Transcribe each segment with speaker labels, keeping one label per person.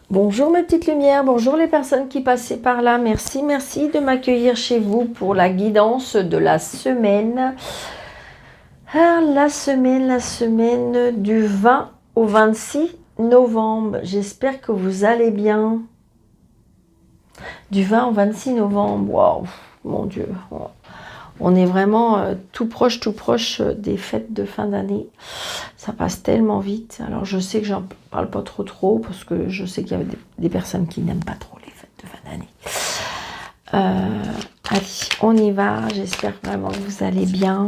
Speaker 1: Bonjour mes petites lumières, bonjour les personnes qui passaient par là. Merci, merci de m'accueillir chez vous pour la guidance de la semaine. La semaine du 20 au 26 novembre. J'espère que vous allez bien. Du 20 au 26 novembre, waouh, mon Dieu. On est vraiment tout proche des fêtes de fin d'année. Ça passe tellement vite. Alors je sais que j'en parle pas trop parce que je sais qu'il y a des personnes qui n'aiment pas trop les fêtes de fin d'année. Allez, on y va. J'espère vraiment que vous allez bien.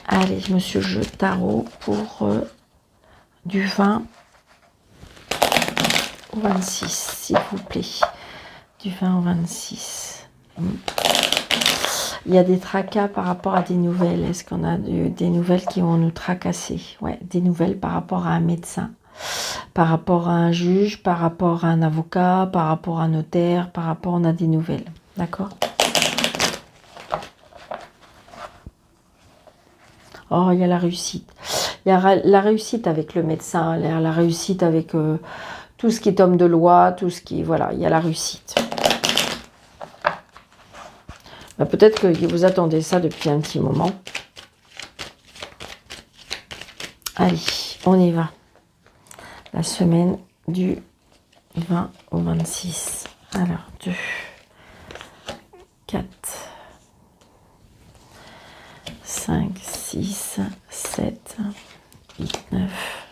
Speaker 1: Allez, monsieur Jeu Tarot pour du 20 au 26, s'il vous plaît. Du 20 au 26. Il y a des tracas par rapport à des nouvelles. Est-ce qu'on a des nouvelles qui vont nous tracasser? Ouais, des nouvelles par rapport à un médecin, par rapport à un juge, par rapport à un avocat, par rapport à un notaire, par rapport, on a des nouvelles. D'accord? Oh, il y a la réussite. Il y a la réussite avec le médecin, la réussite avec tout ce qui est homme de loi, tout ce qui... Voilà, il y a la réussite. Peut-être que vous attendez ça depuis un petit moment. Allez, on y va. La semaine du 20 au 26. Alors, 2, 4, 5, 6, 7, 8, 9,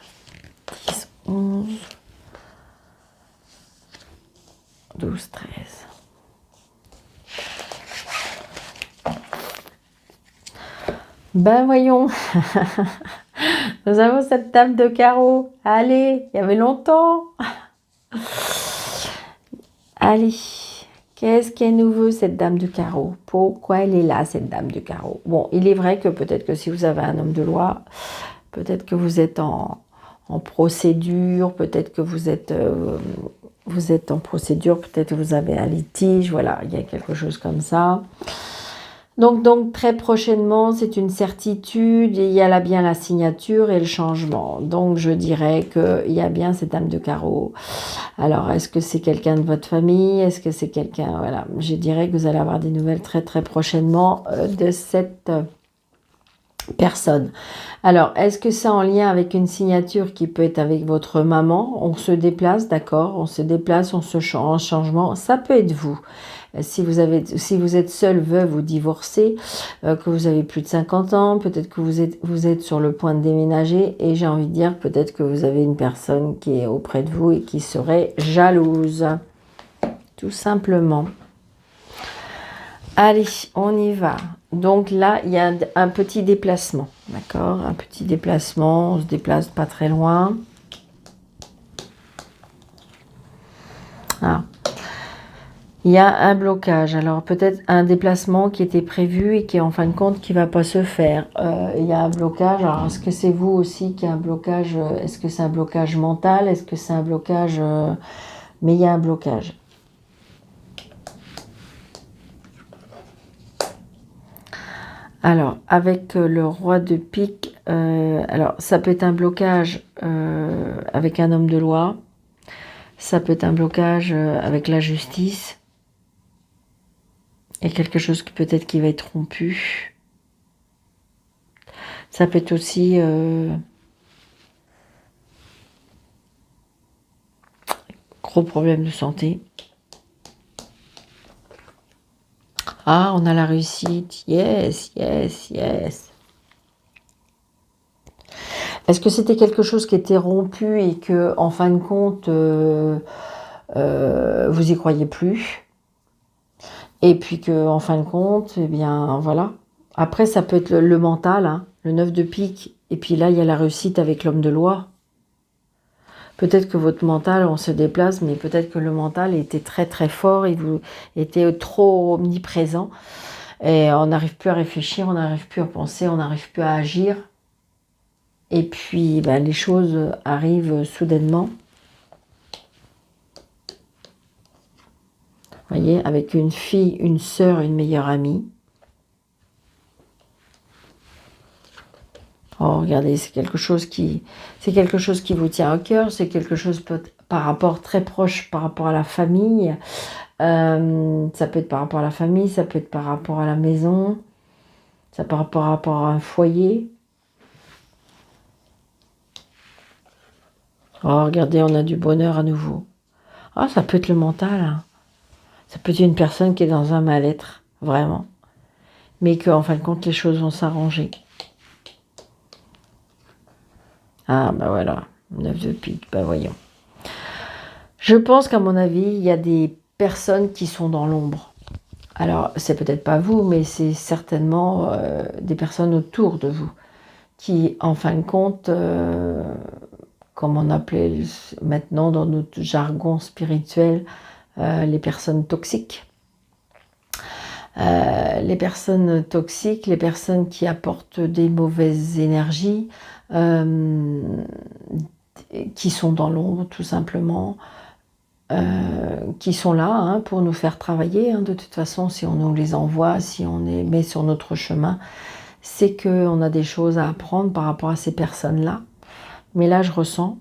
Speaker 1: 10, 11, 12, 13. Ben voyons, nous avons cette table de carreaux. Allez, il y avait longtemps. Allez, qu'est-ce qui est nouveau cette dame de carreau? Pourquoi elle est là, cette dame de carreau? Bon, il est vrai que peut-être que si vous avez un homme de loi, peut-être que vous êtes en procédure, peut-être que vous êtes en procédure, peut-être que vous avez un litige, voilà, il y a quelque chose comme ça. Donc très prochainement, c'est une certitude, il y a là bien la signature et le changement. Donc je dirais qu'il y a bien cette dame de carreau. Alors est-ce que c'est quelqu'un de votre famille? Est-ce que c'est quelqu'un... Voilà, je dirais que vous allez avoir des nouvelles très prochainement de cette personne. Alors, est-ce que c'est en lien avec une signature qui peut être avec votre maman? On se déplace, d'accord? On se déplace, on se change en changement. Ça peut être vous. Si vous êtes seul, veuve ou divorcé, que vous avez plus de 50 ans, peut-être que vous êtes sur le point de déménager et j'ai envie de dire peut-être que vous avez une personne qui est auprès de vous et qui serait jalouse. Tout simplement. Allez, on y va. Donc là, il y a un petit déplacement, d'accord? Un petit déplacement, on se déplace pas très loin. Ah. Il y a un blocage, alors peut-être un déplacement qui était prévu et qui en fin de compte qui va pas se faire. Il y a un blocage, alors est-ce que c'est vous aussi qui a un blocage? Est-ce que c'est un blocage mental? Est-ce que c'est un blocage... Mais il y a un blocage. Alors, avec le roi de pique, alors ça peut être un blocage avec un homme de loi, ça peut être un blocage avec la justice, et quelque chose qui peut-être qui va être rompu. Ça peut être aussi gros problème de santé. Ah, on a la réussite. Yes, yes, yes. Est-ce que c'était quelque chose qui était rompu et que, en fin de compte, vous y croyez plus? Et puis que, en fin de compte, eh bien, voilà. Après, ça peut être le mental, hein, le 9 de pique. Et puis là, il y a la réussite avec l'homme de loi. Peut-être que votre mental, on se déplace, mais peut-être que le mental était très fort, il vous était trop omniprésent. Et on n'arrive plus à réfléchir, on n'arrive plus à penser, on n'arrive plus à agir. Et puis, ben, les choses arrivent soudainement. Vous voyez, avec une fille, une sœur, une meilleure amie. Oh, regardez, c'est quelque chose qui vous tient à cœur, c'est quelque chose par rapport très proche, par rapport à la famille. Ça peut être par rapport à la famille, ça peut être par rapport à la maison, ça peut être par rapport à un foyer. Oh, regardez, on a du bonheur à nouveau. Ah, ça peut être le mental, hein. Ça peut être une personne qui est dans un mal-être, vraiment. Mais qu'en fin de compte, les choses vont s'arranger. Ah, bah voilà, 9 de pique, bah voyons. Je pense qu'à mon avis, il y a des personnes qui sont dans l'ombre. Alors, c'est peut-être pas vous, mais c'est certainement des personnes autour de vous qui, en fin de compte, comme on appelait maintenant dans notre jargon spirituel, les personnes toxiques. Les personnes toxiques, les personnes qui apportent des mauvaises énergies, qui sont dans l'ombre tout simplement, qui sont là hein, pour nous faire travailler. Hein, de toute façon, si on nous les envoie, si on les met sur notre chemin, c'est qu'on a des choses à apprendre par rapport à ces personnes-là. Mais là, je ressens,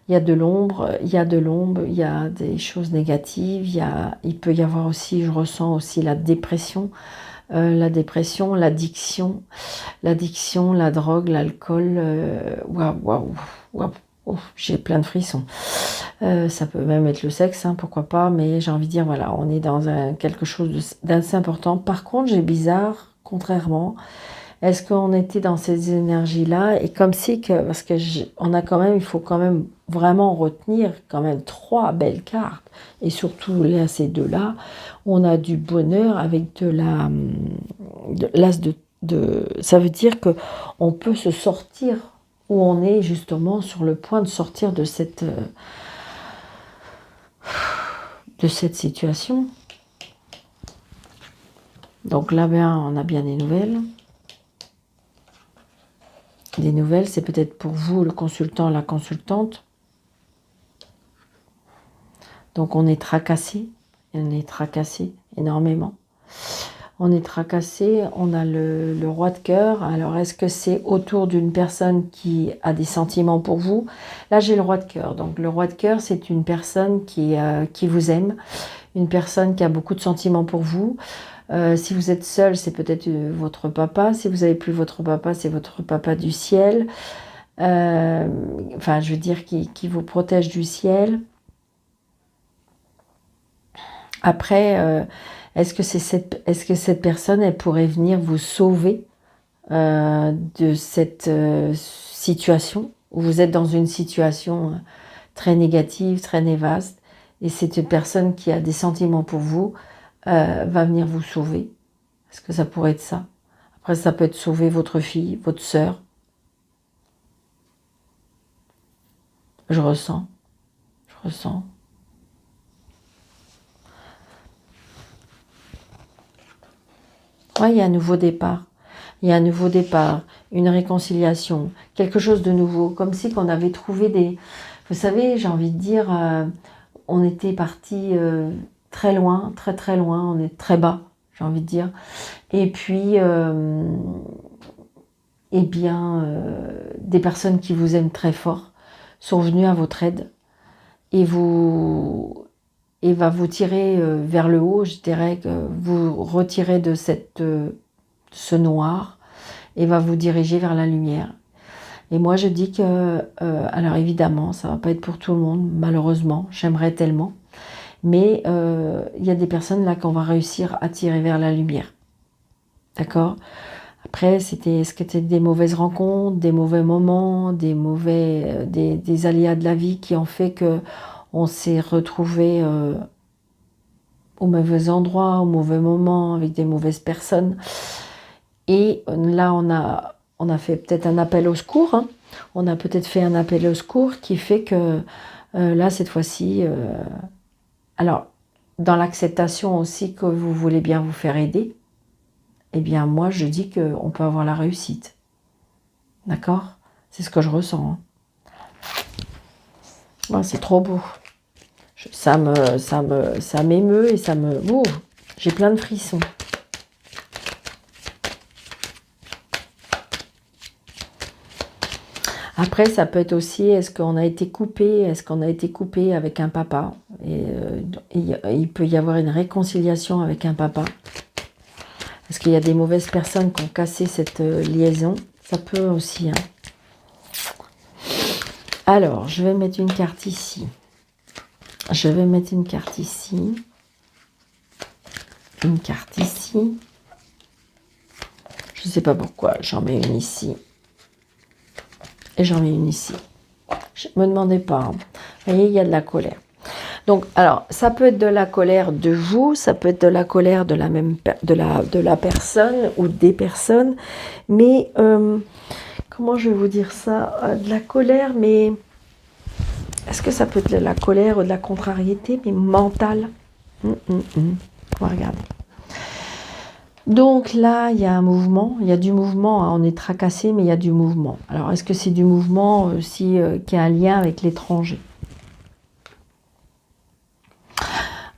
Speaker 1: il y a de l'ombre, il y a des choses négatives, il peut y avoir aussi, je ressens aussi la dépression, l'addiction, la drogue, l'alcool, waouh, j'ai plein de frissons. Ça peut même être le sexe, hein, pourquoi pas, mais j'ai envie de dire, voilà, on est dans quelque chose d'assez important. Par contre, j'ai bizarre, contrairement, est-ce qu'on était dans ces énergies-là et comme si que, parce que on a quand même, il faut quand même vraiment retenir quand même 3 belles cartes et surtout là, ces deux-là, on a du bonheur avec de l'as ça veut dire que on peut se sortir où on est justement sur le point de sortir de cette situation. Donc là, bien, on a bien des nouvelles. Des nouvelles, c'est peut-être pour vous, le consultant, la consultante. Donc on est tracassé énormément. On est tracassé, on a le roi de cœur. Alors est-ce que c'est autour d'une personne qui a des sentiments pour vous? Là j'ai le roi de cœur. Donc le roi de cœur c'est une personne qui vous aime, une personne qui a beaucoup de sentiments pour vous. Si vous êtes seul, c'est peut-être votre papa. Si vous n'avez plus votre papa, c'est votre papa du ciel. Enfin je veux dire qui vous protège du ciel. Après, est-ce que cette personne, elle pourrait venir vous sauver de cette situation où vous êtes dans une situation très négative, très néfaste, et cette personne qui a des sentiments pour vous va venir vous sauver? Est-ce que ça pourrait être ça? Après, ça peut être sauver votre fille, votre sœur. Je ressens. Ouais, il y a un nouveau départ. Une réconciliation, quelque chose de nouveau, comme si qu'on avait trouvé des... Vous savez, j'ai envie de dire, on était parti très loin, très très loin, on est très bas, j'ai envie de dire. Et puis, eh bien, des personnes qui vous aiment très fort sont venues à votre aide et va vous tirer vers le haut, je dirais que vous retirez de ce noir et va vous diriger vers la lumière. Et moi je dis que, alors évidemment ça va pas être pour tout le monde, malheureusement, j'aimerais tellement, mais il y a des personnes là qu'on va réussir à tirer vers la lumière. D'accord? Après, est-ce que c'était des mauvaises rencontres, des mauvais moments, des aléas de la vie qui ont fait que on s'est retrouvé au mauvais endroit, au mauvais moment, avec des mauvaises personnes. Et là, on a fait peut-être un appel au secours. Hein. On a peut-être fait un appel au secours qui fait que là, cette fois-ci, alors, dans l'acceptation aussi que vous voulez bien vous faire aider, eh bien, moi, je dis qu'on peut avoir la réussite. D'accord? C'est ce que je ressens. Hein. Oh, c'est trop beau. Ça m'émeut et ça me... Ouh, j'ai plein de frissons. Après, ça peut être aussi, est-ce qu'on a été coupé, avec un papa, et il peut y avoir une réconciliation avec un papa. Est-ce qu'il y a des mauvaises personnes qui ont cassé cette liaison? Ça peut aussi. Alors, je vais mettre une carte ici. Une carte ici. Je ne sais pas pourquoi, j'en mets une ici. Et j'en mets une ici. Je ne me demandez pas. Vous voyez, il y a de la colère. Donc, alors, ça peut être de la colère de vous, ça peut être de la colère de la personne ou des personnes, mais comment je vais vous dire ça? De la colère, mais est-ce que ça peut être de la colère ou de la contrariété, mais mentale? On va regarder. Donc là, il y a un mouvement, il y a du mouvement, hein, on est tracassé, mais il y a du mouvement. Alors, est-ce que c'est du mouvement aussi qui a un lien avec l'étranger?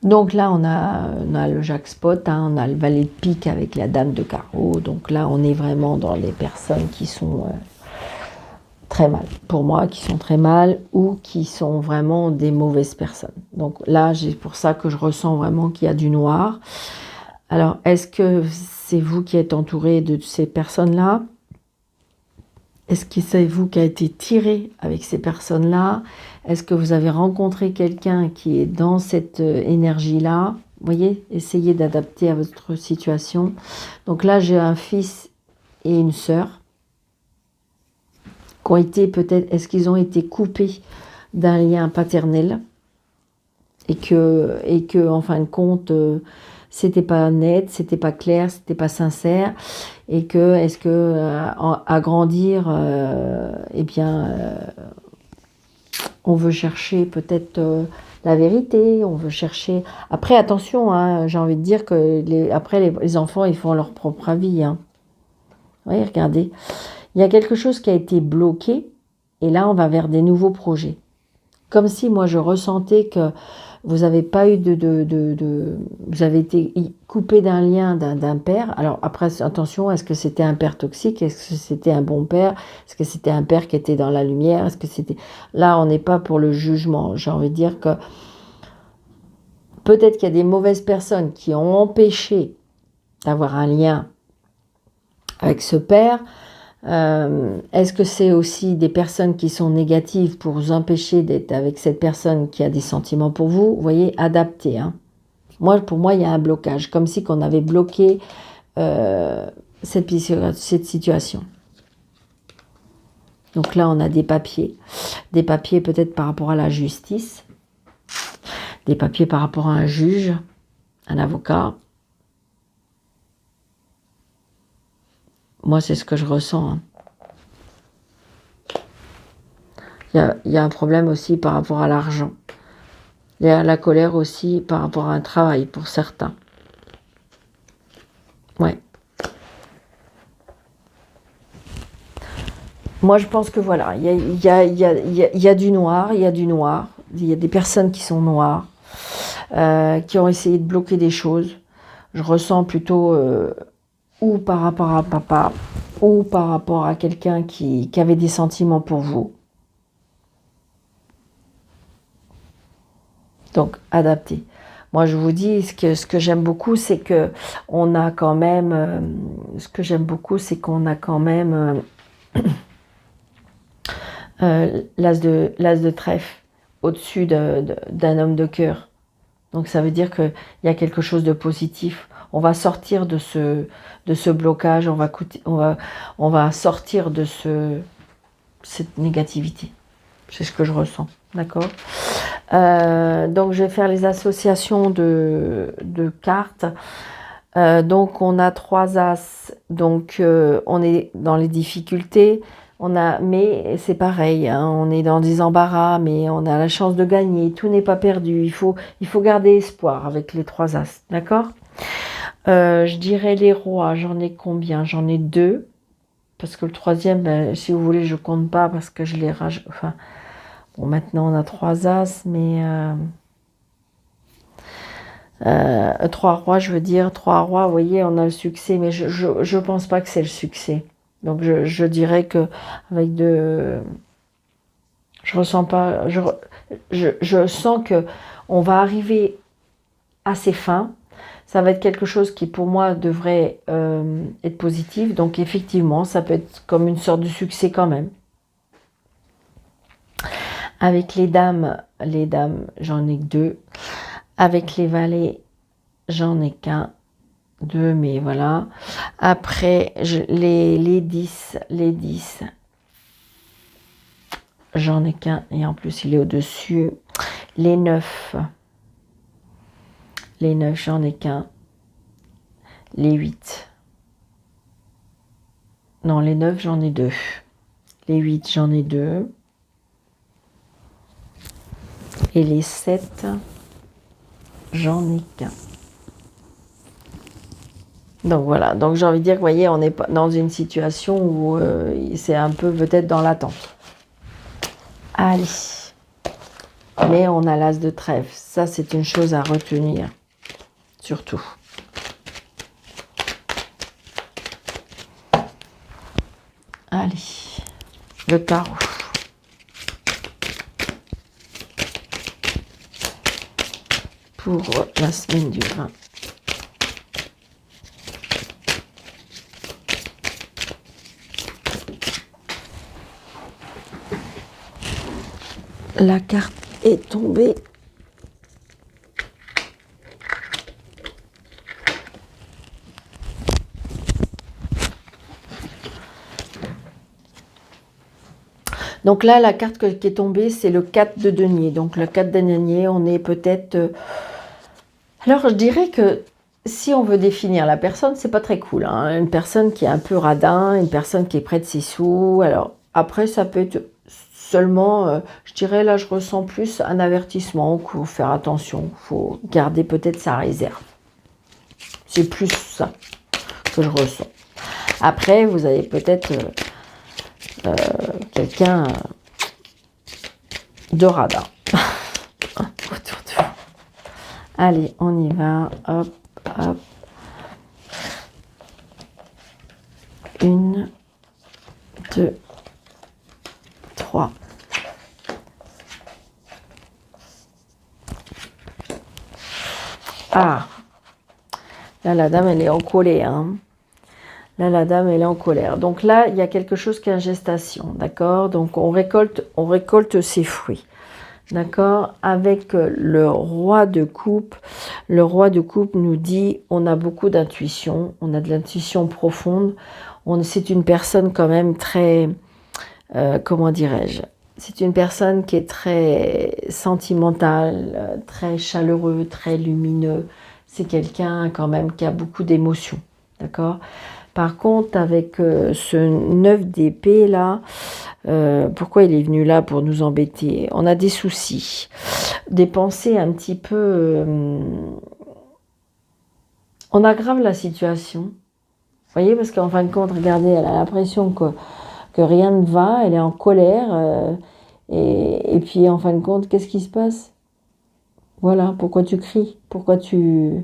Speaker 1: Donc là, on a le jackpot, hein, on a le valet de pique avec la dame de carreau. Donc là, on est vraiment dans les personnes qui sont très mal. Pour moi, qui sont très mal ou qui sont vraiment des mauvaises personnes. Donc là, c'est pour ça que je ressens vraiment qu'il y a du noir. Alors, est-ce que c'est vous qui êtes entouré de ces personnes-là? Est-ce que c'est vous qui a été tiré avec ces personnes-là? Est-ce que vous avez rencontré quelqu'un qui est dans cette énergie-là? Vous voyez, essayez d'adapter à votre situation. Donc là, j'ai un fils et une sœur qui ont été peut-être, est-ce qu'ils ont été coupés d'un lien paternel et que en fin de compte, c'était pas net, c'était pas clair, c'était pas sincère, et que est-ce que à grandir, on veut chercher peut-être la vérité, on veut chercher. Après, attention, hein, j'ai envie de dire que les enfants, ils font leur propre avis. Hein. Oui, regardez, il y a quelque chose qui a été bloqué, et là, on va vers des nouveaux projets. Comme si moi, je ressentais que vous n'avez pas eu vous avez été coupé d'un lien d'un père. Alors après, attention, est-ce que c'était un père toxique? Est-ce que c'était un bon père? Est-ce que c'était un père qui était dans la lumière? Est-ce que c'était... Là, on n'est pas pour le jugement. J'ai envie de dire que peut-être qu'il y a des mauvaises personnes qui ont empêché d'avoir un lien avec ce père. Est-ce que c'est aussi des personnes qui sont négatives pour vous empêcher d'être avec cette personne qui a des sentiments pour vous? Vous voyez, adapter. Hein. Pour moi, il y a un blocage, comme si on avait bloqué cette situation. Donc là, on a des papiers peut-être par rapport à la justice, des papiers par rapport à un juge, un avocat. Moi, c'est ce que je ressens. Hein. Il y a un problème aussi par rapport à l'argent. Il y a la colère aussi par rapport à un travail pour certains. Ouais. Moi, je pense que voilà, il y a du noir, il y a des personnes qui sont noires, qui ont essayé de bloquer des choses. Je ressens plutôt ou par rapport à papa, ou par rapport à quelqu'un qui avait des sentiments pour vous. Donc, adapter. Moi, je vous dis, ce que j'aime beaucoup, c'est que on a quand même... l'as de trèfle au-dessus d'un homme de cœur. Donc, ça veut dire qu'il y a quelque chose de positif. On va sortir de ce blocage, on va sortir de cette négativité. C'est ce que je ressens, d'accord ? Donc, je vais faire les associations de cartes. Donc, on a 3 as. Donc, on est dans les difficultés. Mais c'est pareil, hein, on est dans des embarras, mais on a la chance de gagner. Tout n'est pas perdu. Il faut garder espoir avec les 3 as, d'accord ? Je dirais les rois. J'en ai combien ? J'en ai 2. Parce que le 3e, si vous voulez, je compte pas parce que je les rage. Enfin, bon, maintenant on a 3 as, mais 3 rois, je veux dire 3 rois. Vous voyez, on a le succès, mais je pense pas que c'est le succès. Donc je dirais que avec Je ressens pas, je sens que on va arriver à ses fins. Ça va être quelque chose qui pour moi devrait être positif. Donc effectivement, ça peut être comme une sorte de succès quand même. Avec les dames, j'en ai que 2. Avec les valets, j'en ai qu'un. 2, mais voilà. Après, les 10, j'en ai qu'un. Et en plus, il est au-dessus. Les 9, j'en ai qu'un. Les 8. Non, les 9, j'en ai 2. Les 8, j'en ai 2. Et les 7, j'en ai qu'un. Donc voilà, donc j'ai envie de dire, vous voyez, on n'est pas dans une situation où c'est un peu peut-être dans l'attente. Allez. Mais on a l'as de trèfle. Ça, c'est une chose à retenir. Surtout. Allez. Le carreau. Pour la semaine du 20. La carte est tombée. Donc là, la carte qui est tombée, c'est le 4 de denier. Donc le 4 de denier, on est peut-être... Alors je dirais que si on veut définir la personne, c'est pas très cool. Hein. Une personne qui est un peu radin, une personne qui est près de ses sous. Alors après, ça peut être seulement, je dirais là, je ressens plus un avertissement qu'il faut faire attention. Il faut garder peut-être sa réserve. C'est plus ça que je ressens. Après, vous avez peut-être quelqu'un de radin autour de vous. Allez, on y va. Hop, hop. 1, 2, 3. Ah, là, la dame, elle est en colère. Hein. Là, la dame, elle est en colère. Donc là, il y a quelque chose qui est en gestation, d'accord? Donc, on récolte ses fruits, d'accord? Avec le roi de coupe. Le roi de coupe nous dit, on a beaucoup d'intuition, on a de l'intuition profonde. C'est une personne quand même très, comment dirais-je? C'est une personne qui est très sentimentale, très chaleureux, très lumineux. C'est quelqu'un quand même qui a beaucoup d'émotions, d'accord? Par contre, avec ce 9 d'épée là, pourquoi il est venu là pour nous embêter? On a des soucis, des pensées un petit peu... on aggrave la situation. Vous voyez, parce qu'en fin de compte, regardez, elle a l'impression que rien ne va, elle est en colère. Et puis, en fin de compte, qu'est-ce qui se passe? Voilà, pourquoi tu cries? Pourquoi tu...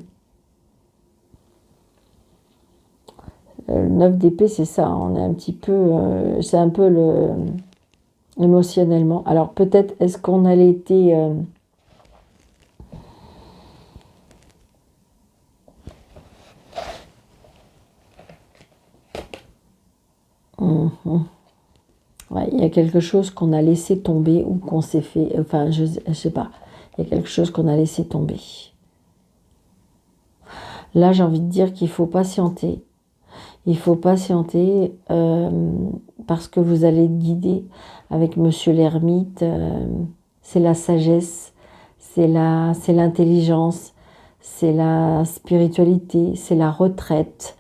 Speaker 1: Le 9 d'épée, c'est ça, on est un petit peu... c'est un peu émotionnellement. Alors, peut-être, est-ce qu'on a été... Ouais, il y a quelque chose qu'on a laissé tomber ou qu'on s'est fait... Enfin, je sais pas. Il y a quelque chose qu'on a laissé tomber. Là, j'ai envie de dire qu'il faut patienter. Il faut patienter parce que vous allez être guidé avec Monsieur l'Ermite. C'est la sagesse, c'est l'intelligence, c'est la spiritualité, c'est la retraite.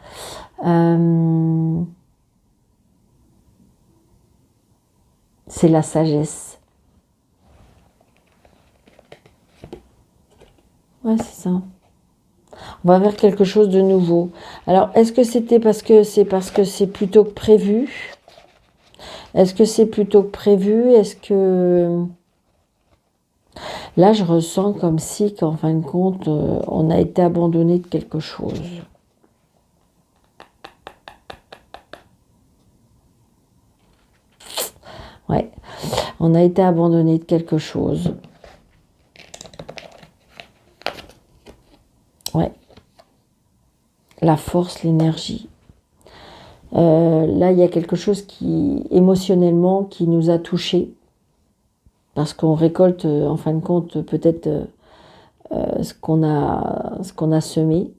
Speaker 1: C'est la sagesse. Ouais, c'est ça. On va vers quelque chose de nouveau. Alors, est-ce que c'était parce que c'est plutôt que prévu? Est-ce que c'est plutôt que prévu? Est-ce que... Là, je ressens comme si, qu'en fin de compte, on a été abandonné de quelque chose. Ouais. On a été abandonné de quelque chose. Ouais. La force, l'énergie. Là, il y a quelque chose qui, émotionnellement, qui nous a touchés. Parce qu'on récolte, en fin de compte, peut-être ce qu'on a semé.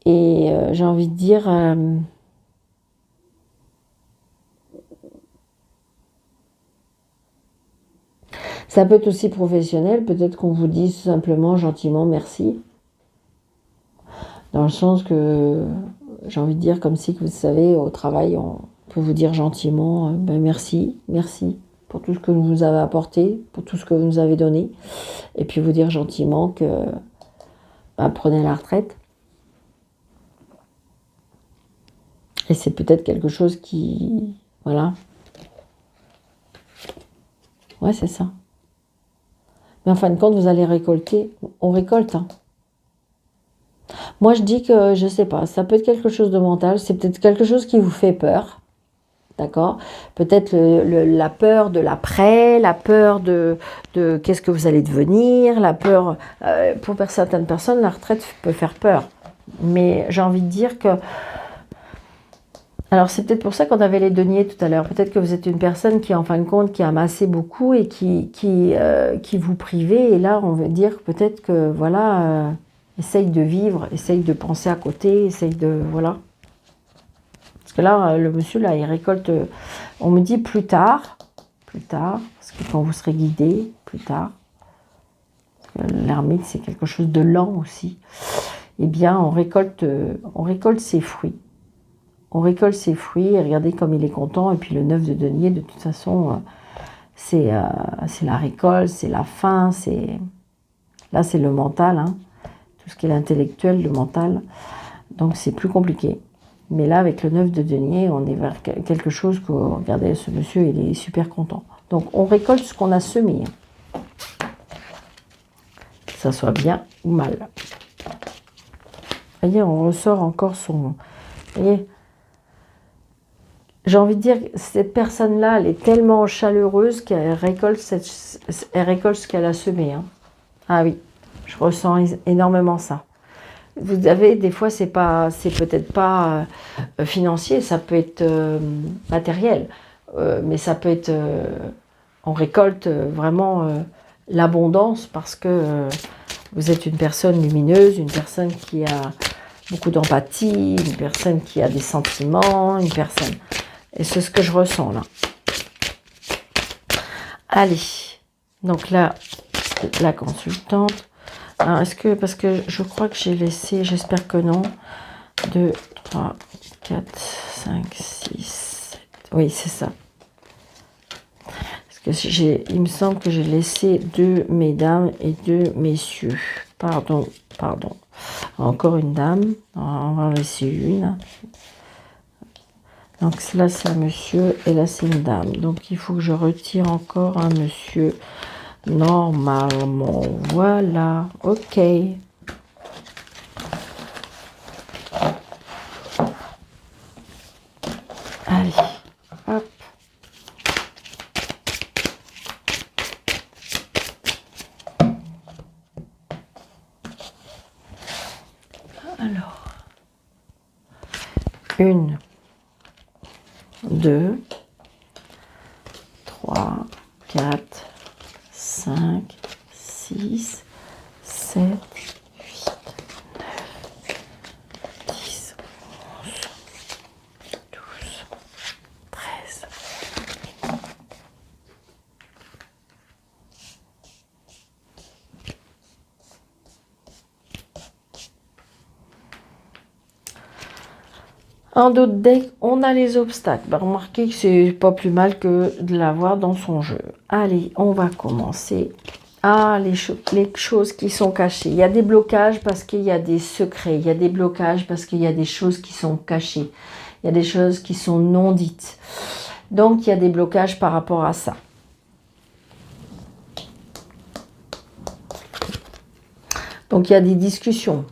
Speaker 1: Et j'ai envie de dire... ça peut être aussi professionnel. Peut-être qu'on vous dit simplement, gentiment, merci. Dans le sens que, j'ai envie de dire, comme si, vous savez, au travail, on peut vous dire gentiment, ben merci, merci pour tout ce que vous nous avez apporté, pour tout ce que vous nous avez donné. Et puis vous dire gentiment que prenez la retraite. Et c'est peut-être quelque chose qui... Voilà. Ouais, c'est ça. Mais en fin de compte, vous allez récolter. On récolte, hein. Moi, je dis que, je sais pas, ça peut être quelque chose de mental. C'est peut-être quelque chose qui vous fait peur. D'accord? Peut-être la peur de l'après, la peur de qu'est-ce que vous allez devenir, la peur... pour certaines personnes, la retraite peut faire peur. Mais j'ai envie de dire que... Alors, c'est peut-être pour ça qu'on avait les deniers tout à l'heure. Peut-être que vous êtes une personne qui, en fin de compte, qui a amassé beaucoup et qui vous privait. Et là, on veut dire peut-être que, voilà, essaye de vivre, essaye de penser à côté, essaye de... Voilà. Parce que là, le monsieur, là, il récolte... on me dit plus tard, parce que quand vous serez guidé, plus tard, l'ermite, c'est quelque chose de lent aussi, eh bien, on récolte ses fruits. On récolte ses fruits, et regardez comme il est content. Et puis le 9 de denier, de toute façon, c'est la récolte, c'est la fin, là, c'est le mental, hein, tout ce qui est l'intellectuel, le mental. Donc, c'est plus compliqué. Mais là, avec le 9 de denier, on est vers quelque chose que, regardez, ce monsieur, il est super content. Donc, on récolte ce qu'on a semé. Que ça soit bien ou mal. Vous voyez, on ressort encore son... Vous voyez, j'ai envie de dire, cette personne-là, elle est tellement chaleureuse qu'elle récolte, elle récolte ce qu'elle a semé. Hein. Ah oui, je ressens énormément ça. Vous avez, des fois, c'est peut-être pas financier, ça peut être matériel, mais ça peut être, on récolte vraiment l'abondance parce que vous êtes une personne lumineuse, une personne qui a beaucoup d'empathie, une personne qui a des sentiments, une personne... Et c'est ce que je ressens là. Allez, donc là, la consultante... Alors, est-ce que, parce que je crois que j'ai laissé, j'espère que non, 2, 3, 4, 5, 6, 7, oui, c'est ça. Parce que il me semble que j'ai laissé 2 mesdames et 2 messieurs. Pardon. Encore une dame, on va en laisser une. Donc là, c'est un monsieur et là, c'est une dame. Donc, il faut que je retire encore un monsieur. Normalement, voilà, ok. Allez, hop. Alors, 1, 2, 3, 4, 5, 6, 7, 8, 9, 10, 11, 12, 13. En d'autres decks, on a les obstacles. Bah, remarquez que c'est pas plus mal que de l'avoir dans son jeu. Allez, on va commencer. Ah, les choses qui sont cachées. Il y a des blocages parce qu'il y a des secrets. Il y a des blocages parce qu'il y a des choses qui sont cachées. Il y a des choses qui sont non dites. Donc, il y a des blocages par rapport à ça. Donc, il y a des discussions.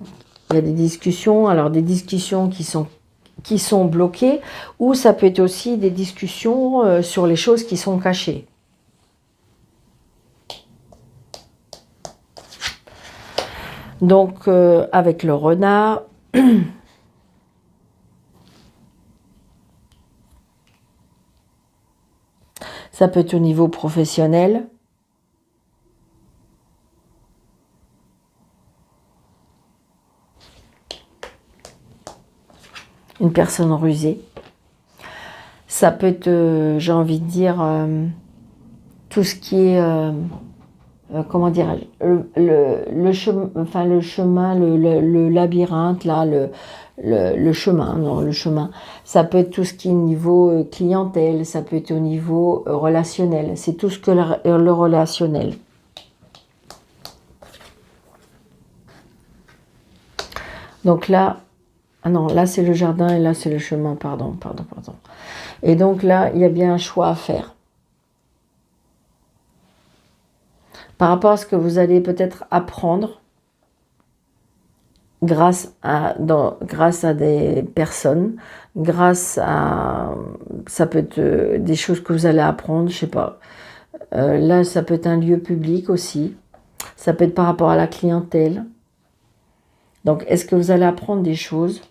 Speaker 1: Il y a des discussions. Alors, des discussions qui sont bloquées, ou ça peut être aussi des discussions sur les choses qui sont cachées. Donc, avec le renard, ça peut être au niveau professionnel. Une personne rusée. Ça peut être, j'ai envie de dire, tout ce qui est, comment dirais-je, le chemin, le labyrinthe, là, le chemin, non, le chemin. Ça peut être tout ce qui est niveau clientèle, ça peut être au niveau relationnel. C'est tout ce que le relationnel. Donc là, ah non, là c'est le jardin et là c'est le chemin, pardon. Et donc là, il y a bien un choix à faire. Par rapport à ce que vous allez peut-être apprendre grâce à des personnes, ça peut être des choses que vous allez apprendre, je sais pas. Là, ça peut être un lieu public aussi. Ça peut être par rapport à la clientèle. Donc, est-ce que vous allez apprendre des choses ?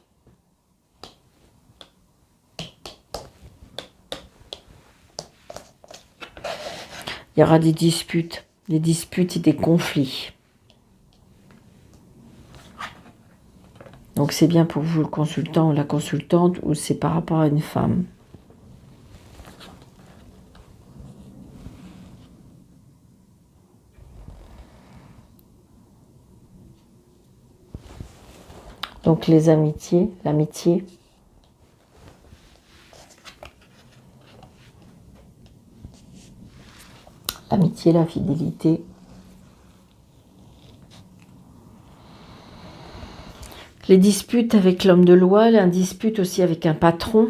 Speaker 1: Il y aura des disputes et des conflits. Donc, c'est bien pour vous, le consultant ou la consultante, ou c'est par rapport à une femme. Donc, les amitiés, l'amitié. L'amitié, la fidélité. Les disputes avec l'homme de loi, la dispute aussi avec un patron.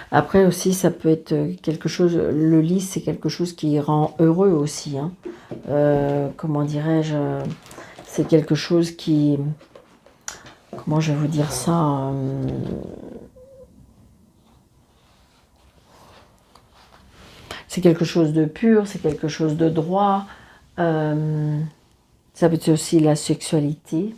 Speaker 1: Après aussi, ça peut être quelque chose, le lit, c'est quelque chose qui rend heureux aussi. Hein. Comment dirais-je, c'est quelque chose qui... Comment je vais vous dire ça c'est quelque chose de pur, c'est quelque chose de droit. Ça peut être aussi la sexualité.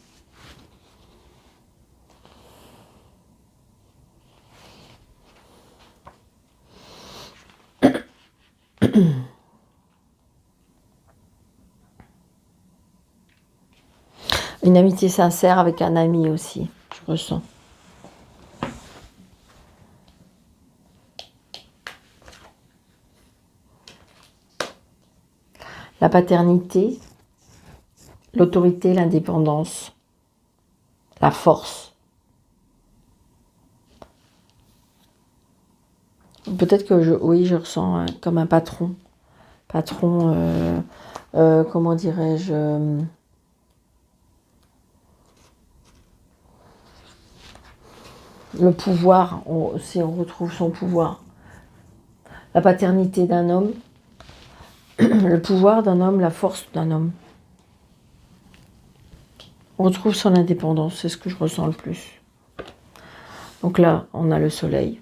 Speaker 1: Une amitié sincère avec un ami aussi, je ressens. La paternité, l'autorité, l'indépendance, la force. Peut-être que je ressens comme un patron. Patron, comment dirais-je le pouvoir, si on retrouve son pouvoir. La paternité d'un homme, le pouvoir d'un homme, la force d'un homme. On retrouve son indépendance, c'est ce que je ressens le plus. Donc là, on a le soleil.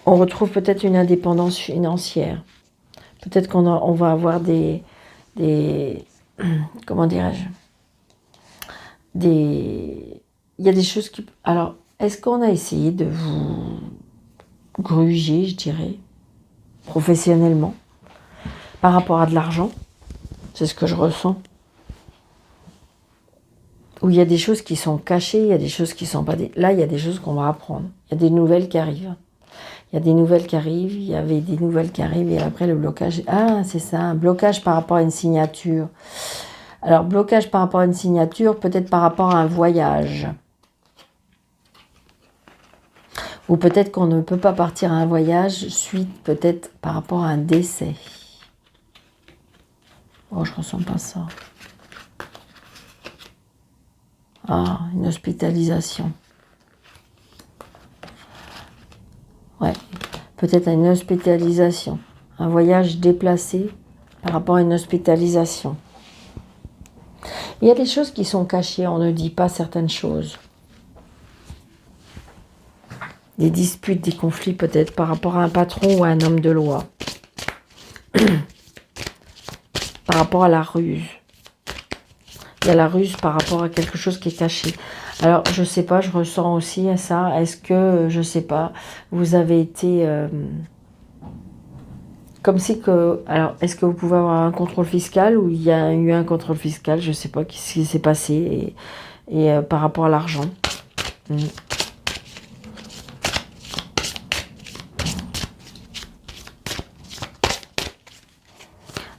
Speaker 1: On retrouve peut-être une indépendance financière. Peut-être qu'on va avoir des comment dirais-je, il y a des choses qui... Alors, est-ce qu'on a essayé de vous gruger, je dirais, professionnellement, par rapport à de l'argent? C'est ce que je ressens. Où il y a des choses qui sont cachées, il y a des choses qui sont pas... Là, il y a des choses qu'on va apprendre. Il y a des nouvelles qui arrivent. Il y a des nouvelles qui arrivent, il y avait des nouvelles qui arrivent, et après le blocage... Ah, c'est ça, un blocage par rapport à une signature. Alors, blocage par rapport à une signature, peut-être par rapport à un voyage. Ou peut-être qu'on ne peut pas partir à un voyage, suite peut-être par rapport à un décès. Oh, je ressens pas ça. Ah, une hospitalisation. Ouais, peut-être à une hospitalisation. Un voyage déplacé par rapport à une hospitalisation. Il y a des choses qui sont cachées, on ne dit pas certaines choses. des disputes, des conflits peut-être par rapport à un patron ou à un homme de loi. Par rapport à la ruse. Il y a la ruse par rapport à quelque chose qui est caché. Alors, je sais pas, je ressens aussi à ça. Est-ce que, je sais pas, vous avez été... comme si que... Alors, est-ce que vous pouvez avoir un contrôle fiscal ou il y a eu un contrôle fiscal? Je sais pas ce qui s'est passé. Et par rapport à l'argent.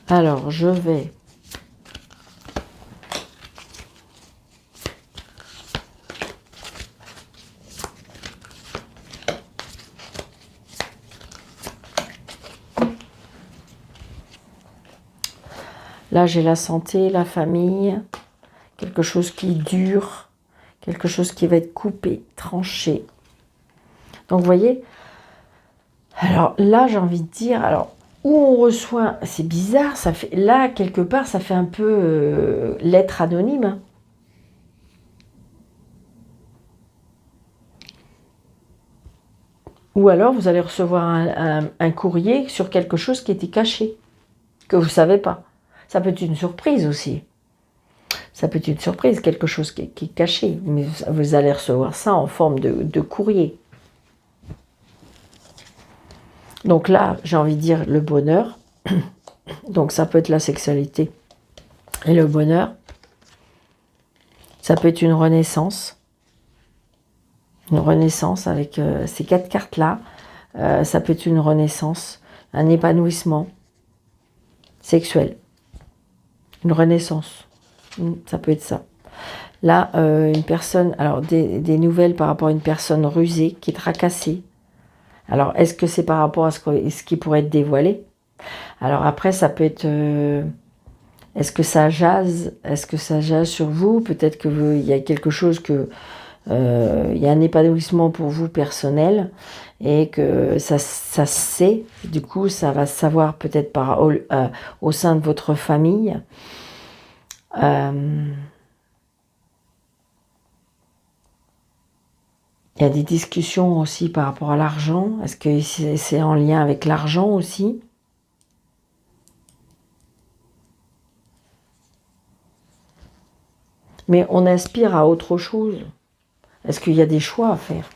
Speaker 1: Alors, je vais... Là, j'ai la santé, la famille, quelque chose qui dure, quelque chose qui va être coupé, tranché. Donc, vous voyez, alors là, j'ai envie de dire, alors, où on reçoit, c'est bizarre, ça fait, là, quelque part, ça fait un peu lettre anonyme. Hein. Ou alors, vous allez recevoir un courrier sur quelque chose qui était caché, que vous ne savez pas. Ça peut être une surprise aussi. Ça peut être une surprise, quelque chose qui est caché. Mais vous allez recevoir ça en forme de courrier. Donc là, j'ai envie de dire le bonheur. Donc ça peut être la sexualité et le bonheur. Ça peut être une renaissance. Une renaissance avec ces 4 cartes-là. Ça peut être une renaissance, un épanouissement sexuel. Une renaissance. Ça peut être ça. Là, une personne, alors des nouvelles par rapport à une personne rusée qui est tracassée. Alors, est-ce que c'est par rapport à ce qui pourrait être dévoilé? Alors après, ça peut être... est-ce que ça jase? Est-ce que ça jase sur vous? Peut-être qu'il y a quelque chose que... il y a un épanouissement pour vous personnel et que ça se sait. Du coup, ça va se savoir peut-être au sein de votre famille. Il y a des discussions aussi par rapport à l'argent. Est-ce que c'est en lien avec l'argent aussi? Mais on aspire à autre chose. Est-ce qu'il y a des choix à faire?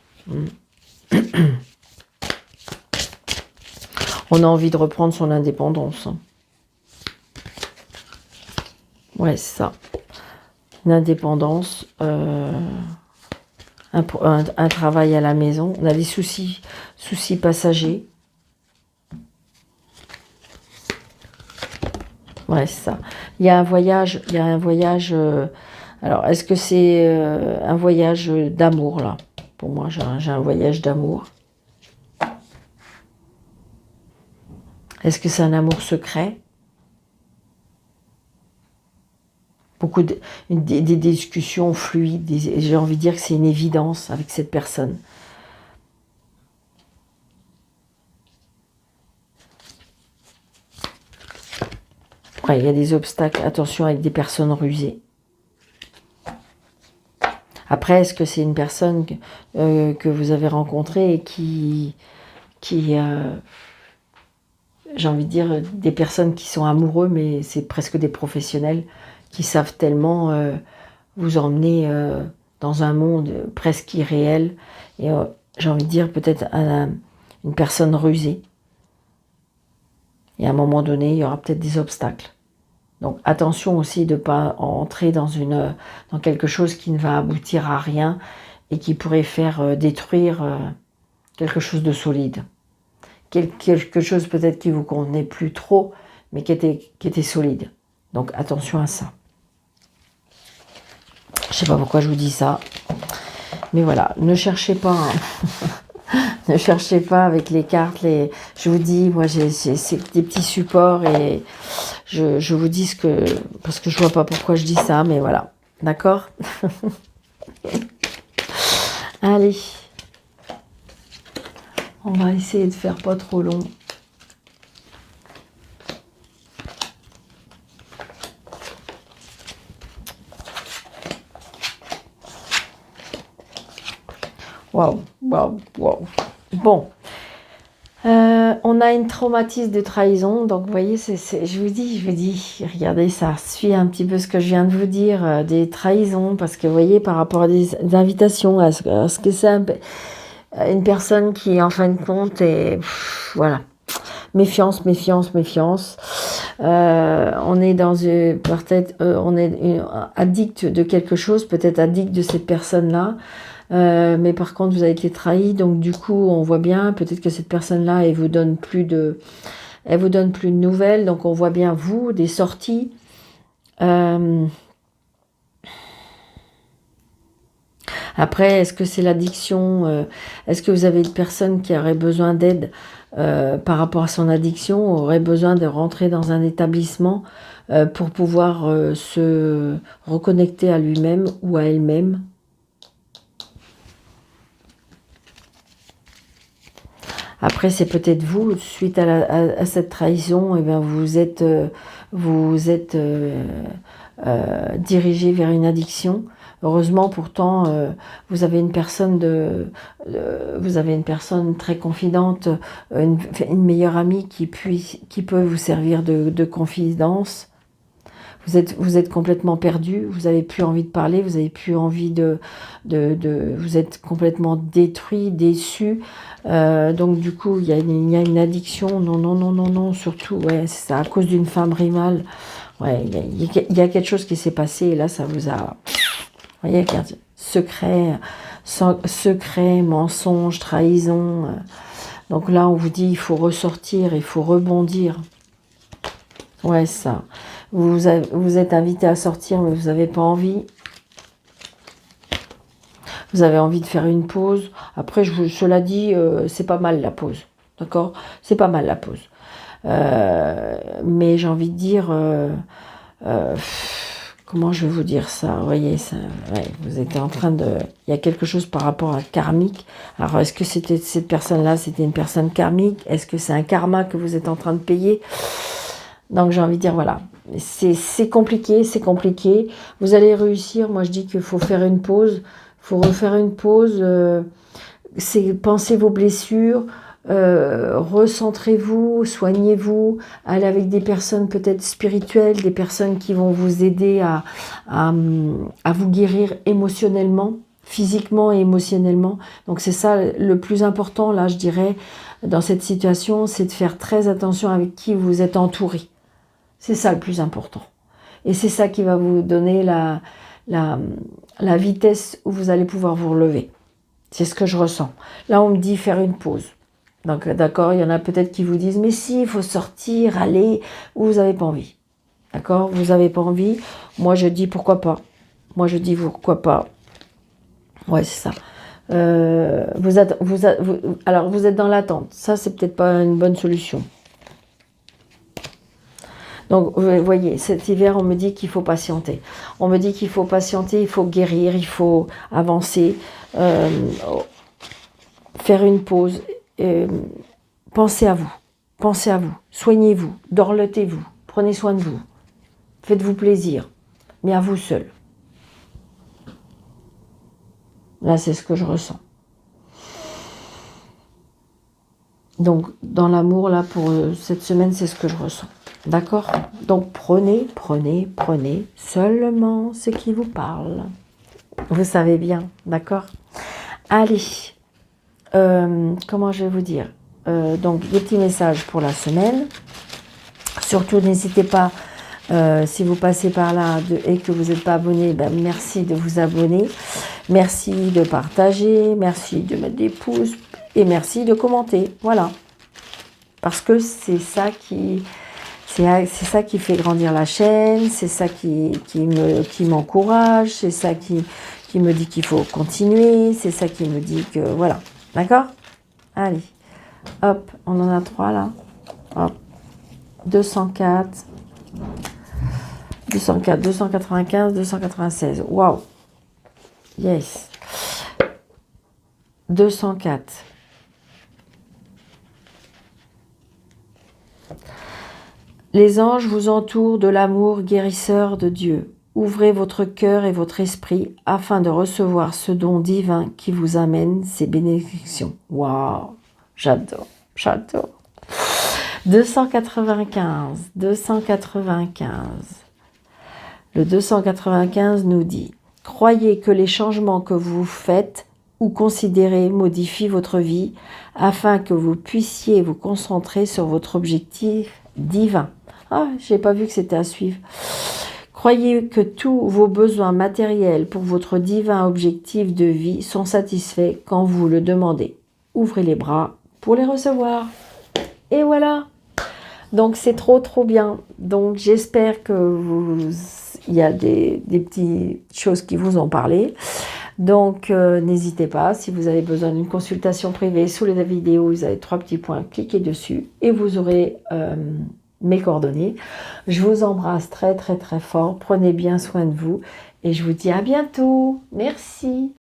Speaker 1: On a envie de reprendre son indépendance. Ouais, c'est ça. Une indépendance, un travail à la maison. On a des soucis passagers. Ouais, c'est ça. Il y a un voyage, alors, est-ce que c'est un voyage d'amour, là? Pour moi, j'ai un voyage d'amour. Est-ce que c'est un amour secret? Beaucoup des discussions fluides. J'ai envie de dire que c'est une évidence avec cette personne. Ouais, il y a des obstacles. Attention avec des personnes rusées. Après, est-ce que c'est une personne que vous avez rencontrée et qui j'ai envie de dire, des personnes qui sont amoureux, mais c'est presque des professionnels qui savent tellement vous emmener dans un monde presque irréel. Et j'ai envie de dire peut-être une personne rusée. Et à un moment donné, il y aura peut-être des obstacles. Donc attention aussi de ne pas entrer dans quelque chose qui ne va aboutir à rien et qui pourrait faire détruire quelque chose de solide. Quelque chose peut-être qui vous convenait plus trop, mais qui était solide. Donc attention à ça. Je sais pas pourquoi je vous dis ça, mais voilà, ne cherchez pas, hein. Ne cherchez pas avec les cartes. Je vous dis, moi c'est des petits supports et je vous dis parce que je vois pas pourquoi je dis ça, mais voilà, d'accord. Allez, on va essayer de faire pas trop long. Waouh, waouh, waouh. Bon. On a une traumatisme de trahison, donc vous voyez, je vous dis, regardez, ça suit un petit peu ce que je viens de vous dire, des trahisons, parce que vous voyez, par rapport à des invitations, à ce que c'est une personne qui, en fin de compte, est, voilà, méfiance, méfiance, méfiance. On est dans peut-être, on est addict de quelque chose, peut-être addict de cette personne-là. Mais par contre, vous avez été trahi, donc du coup, on voit bien, peut-être que cette personne-là, elle vous donne plus de nouvelles, donc on voit bien vous, des sorties. Après, est-ce que c'est l'addiction? Est-ce que vous avez une personne qui aurait besoin d'aide par rapport à son addiction, aurait besoin de rentrer dans un établissement pour pouvoir se reconnecter à lui-même ou à elle-même? Après, c'est peut-être vous, suite à cette trahison, et bien vous êtes dirigé vers une addiction. Heureusement, pourtant, vous avez une personne très confidente, une meilleure amie qui peut vous servir de confidence. Vous êtes complètement perdu, vous n'avez plus envie de parler, vous n'avez plus envie vous êtes complètement détruit, déçu. Donc du coup, il y a une addiction. Non, non, non, non, non, surtout, ouais, c'est ça, à cause d'une femme rivale. Ouais, il y a quelque chose qui s'est passé et là, ça vous a... Vous voyez, secret, mensonge, trahison. Donc là, on vous dit, il faut ressortir, il faut rebondir. Ouais, ça. Vous êtes invité à sortir, mais vous n'avez pas envie. Vous avez envie de faire une pause. Après, cela dit, c'est pas mal la pause. D'accord? C'est pas mal la pause. Mais j'ai envie de dire... comment je vais vous dire ça? Vous voyez, ça, ouais, vous êtes en train de... Il y a quelque chose par rapport à karmique. Alors, est-ce que c'était cette personne-là, c'était une personne karmique? Est-ce que c'est un karma que vous êtes en train de payer? Donc, j'ai envie de dire, voilà, c'est compliqué, c'est compliqué. Vous allez réussir. Moi, je dis qu'il faut faire une pause. Il faut refaire une pause. Pensez vos blessures. Recentrez-vous, soignez-vous, allez avec des personnes peut-être spirituelles, des personnes qui vont vous aider à vous guérir émotionnellement, physiquement et émotionnellement. Donc c'est ça le plus important, là je dirais, dans cette situation, c'est de faire très attention avec qui vous êtes entouré. C'est ça le plus important. Et c'est ça qui va vous donner la vitesse où vous allez pouvoir vous relever. C'est ce que je ressens. Là, on me dit faire une pause. Donc, d'accord, il y en a peut-être qui vous disent, mais si, il faut sortir, aller, ou vous n'avez pas envie. D'accord, vous n'avez pas envie. Moi, je dis pourquoi pas. Moi, je dis pourquoi pas. Ouais, c'est ça. Alors, vous êtes dans l'attente. Ça, c'est peut-être pas une bonne solution. Donc, vous voyez, cet hiver, on me dit qu'il faut patienter. On me dit qu'il faut patienter, il faut guérir, il faut avancer, faire une pause. Pensez à vous, soignez-vous, dorlotez-vous, prenez soin de vous, faites-vous plaisir, mais à vous seul. Là, c'est ce que je ressens. Donc, dans l'amour, là, pour cette semaine, c'est ce que je ressens. D'accord? Donc, prenez seulement ce qui vous parle. Vous savez bien, d'accord? Allez, comment je vais vous dire? Donc, des petits messages pour la semaine. Surtout, n'hésitez pas, si vous passez par là et que vous n'êtes pas abonné, ben, merci de vous abonner. Merci de partager, merci de mettre des pouces et merci de commenter. Voilà. Parce que c'est ça qui fait grandir la chaîne, c'est ça qui m'encourage, c'est ça qui me dit qu'il faut continuer, c'est ça qui me dit que... Voilà. D'accord? Allez. Hop, on en a 3 là. Hop. 204, 295, 296. Waouh. Yes. 204. Les anges vous entourent de l'amour guérisseur de Dieu. Ouvrez votre cœur et votre esprit afin de recevoir ce don divin qui vous amène ces bénédictions. Waouh, j'adore, j'adore. 295, 295. Le 295 nous dit « Croyez que les changements que vous faites ou considérez modifient votre vie afin que vous puissiez vous concentrer sur votre objectif divin. » Ah, j'ai pas vu que c'était à suivre. Croyez que tous vos besoins matériels pour votre divin objectif de vie sont satisfaits quand vous le demandez. Ouvrez les bras pour les recevoir. Et voilà. Donc c'est trop bien. Donc j'espère que il y a des petites choses qui vous ont parlé. Donc n'hésitez pas, si vous avez besoin d'une consultation privée, sous la vidéo, vous avez 3 petits points, cliquez dessus et vous aurez mes coordonnées. Je vous embrasse très fort, prenez bien soin de vous et je vous dis à bientôt. Merci.